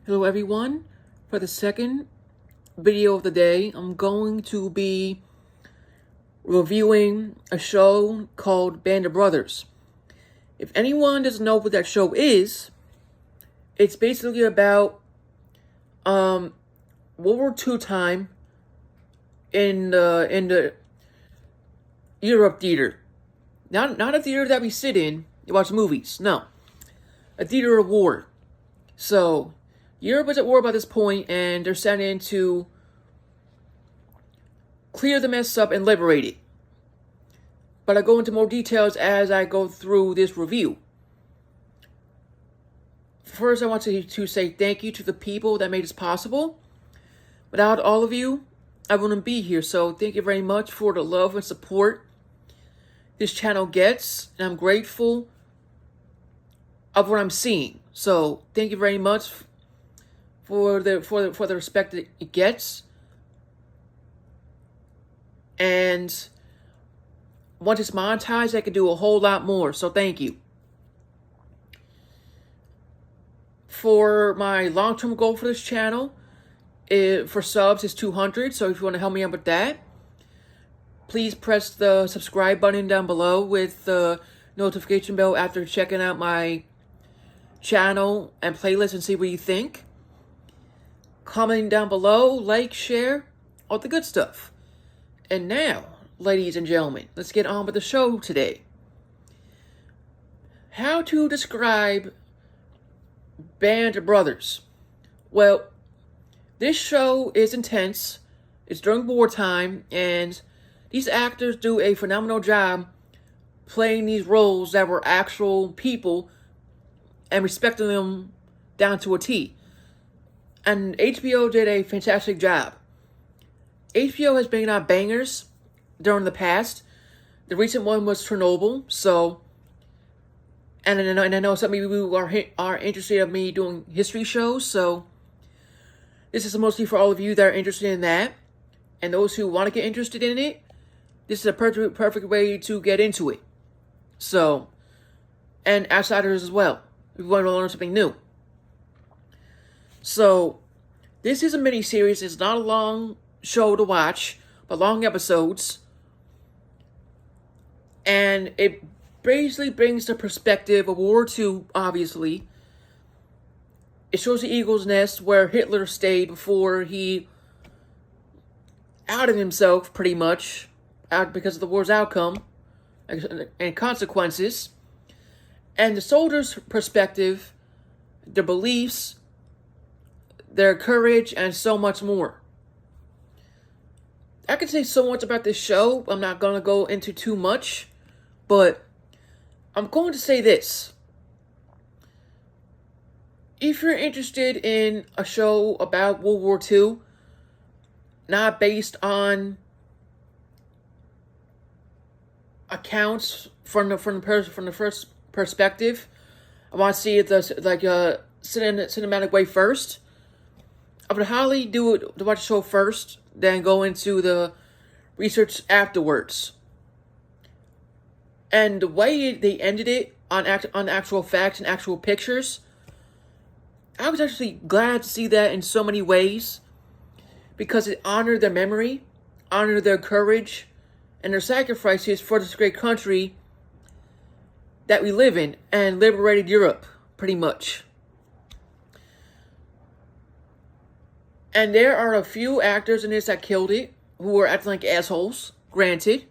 Hello everyone. For the second video of the day, I'm going to be reviewing a show called Band of Brothers. If anyone doesn't know what that show is, it's basically about World War II time in the Europe theater. Not a theater that we sit in to watch movies. No, a theater of war. So Europe is at war by this point, and they're sent in to clear the mess up and liberate it. But I'll go into more details as I go through this review. First, I want to say thank you to the people that made this possible. Without all of you, I wouldn't be here. So thank you very much for the love and support this channel gets. And I'm grateful of what I'm seeing. So thank you very much for the respect that it gets. And once it's monetized, I can do a whole lot more. So thank you. For my long-term goal for this channel, for subs, is 200. So if you want to help me out with that, please press the subscribe button down below with the notification bell after checking out my channel and playlist and see what you think. Comment down below, like, share, all the good stuff. And now, ladies and gentlemen, let's get on with the show today. How to describe Band of Brothers? Well, this show is intense. It's during wartime, and these actors do a phenomenal job playing these roles that were actual people and respecting them down to a T. And HBO did a fantastic job. HBO has been out bangers during the past. The recent one was Chernobyl, so... And I know some of you are interested in me doing history shows, so... This is mostly for all of you that are interested in that. And those who want to get interested in it, this is a perfect way to get into it. So... And outsiders as well, if you want to learn something new. So, this is a mini-series. It's not a long show to watch, but long episodes. And it basically brings the perspective of World War II, obviously. It shows the Eagle's Nest, where Hitler stayed before he outed himself, pretty much, out because of the war's outcome and consequences. And the soldiers' perspective, their beliefs, their courage, and so much more. I can say so much about this show. I'm not going to go into too much, but I'm going to say this. If you're interested in a show about World War II, not based on accounts from the first perspective, I want to see it like a cinematic way first. I would highly do it to watch the show first, then go into the research afterwards. And the way they ended it on actual facts and actual pictures, I was actually glad to see that in so many ways, because it honored their memory, honored their courage, and their sacrifices for this great country that we live in, and liberated Europe, pretty much. And there are a few actors in this that killed it, who were acting like assholes, granted.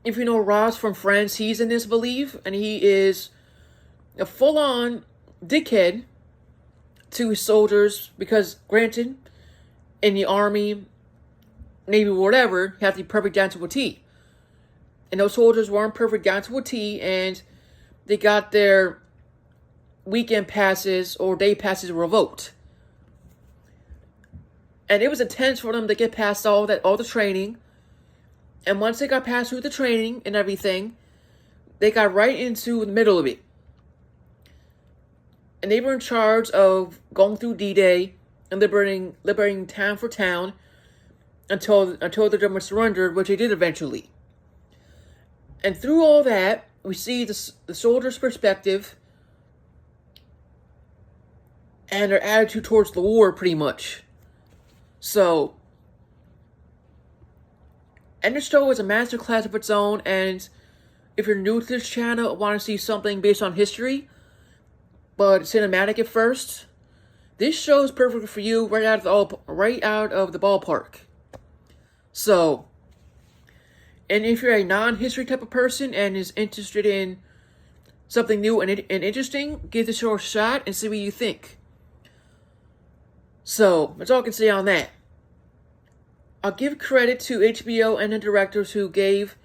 If you know Ross from Friends, he's in this, I believe, and he is a full-on dickhead to his soldiers, because, granted, in the Army, Navy, whatever, you have to be perfect down to a T. And those soldiers weren't perfect down to a T, and they got their weekend passes or day passes revoked. And it was intense for them to get past all the training. And once they got past through the training and everything, they got right into the middle of it. And they were in charge of going through D-Day and liberating town for town until the Germans surrendered, which they did eventually. And through all that, we see the soldier's perspective and their attitude towards the war, pretty much. So, and the show is a masterclass of its own, and if you're new to this channel and want to see something based on history, but cinematic at first, this show is perfect for you right out of the ballpark. So, and if you're a non-history type of person and is interested in something new and interesting, give the show a shot and see what you think. So, that's all I can say on that. I'll give credit to HBO and the directors who gave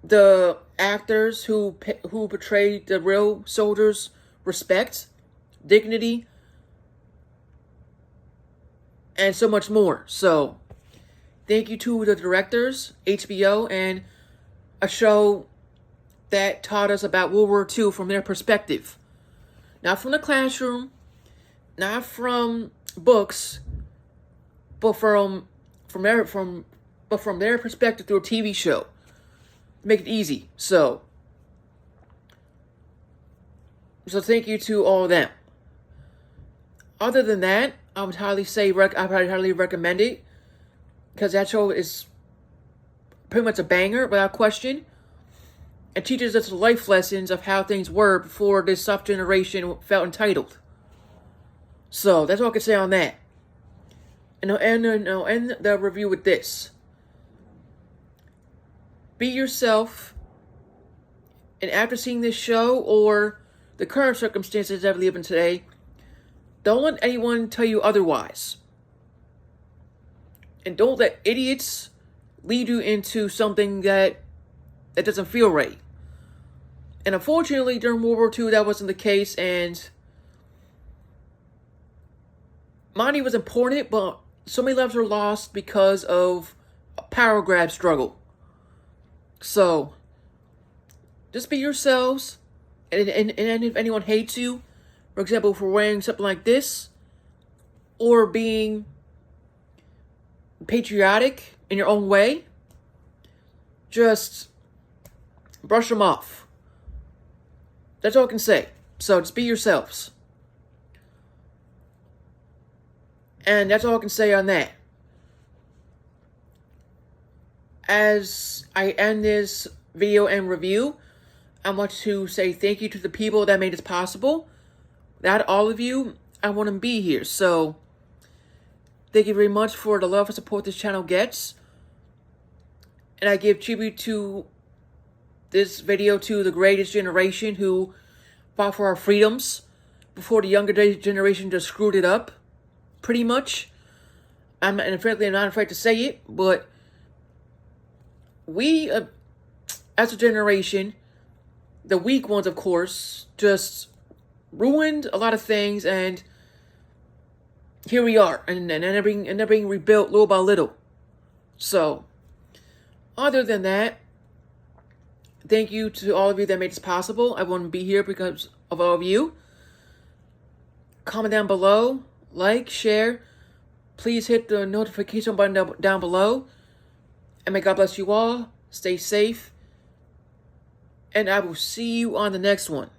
the actors who portrayed the real soldiers respect, dignity, and so much more. So, thank you to the directors, HBO, and a show that taught us about World War II from their perspective. Not from the classroom, not from books, but from their perspective through a TV show. Make it easy. So thank you to all of them. Other than that, I would highly recommend it, because that show is pretty much a banger without question. It teaches us life lessons of how things were before this soft generation felt entitled. So that's all I can say on that. And I'll end the review with this. Be yourself, and after seeing this show or the current circumstances that we live in today, don't let anyone tell you otherwise. And don't let idiots lead you into something that doesn't feel right. And unfortunately, during World War II, that wasn't the case, and money was important, but so many lives were lost because of a power grab struggle. So, just be yourselves, and if anyone hates you, for example, for wearing something like this, or being patriotic in your own way, just brush them off. That's all I can say. So, just be yourselves. And that's all I can say on that. As I end this video and review, I want to say thank you to the people that made this possible. Without all of you, I wouldn't be here. So, thank you very much for the love and support this channel gets. And I give tribute to this video to the greatest generation who fought for our freedoms before the younger generation just screwed it up, pretty much. And frankly, I'm not afraid to say it, but we, as a generation, the weak ones, of course, just ruined a lot of things, and here we are, and they're being rebuilt little by little. So, other than that, thank you to all of you that made this possible. I wouldn't be here because of all of you. Comment down below, like, share. Please hit the notification button down below. And may God bless you all. Stay safe. And I will see you on the next one.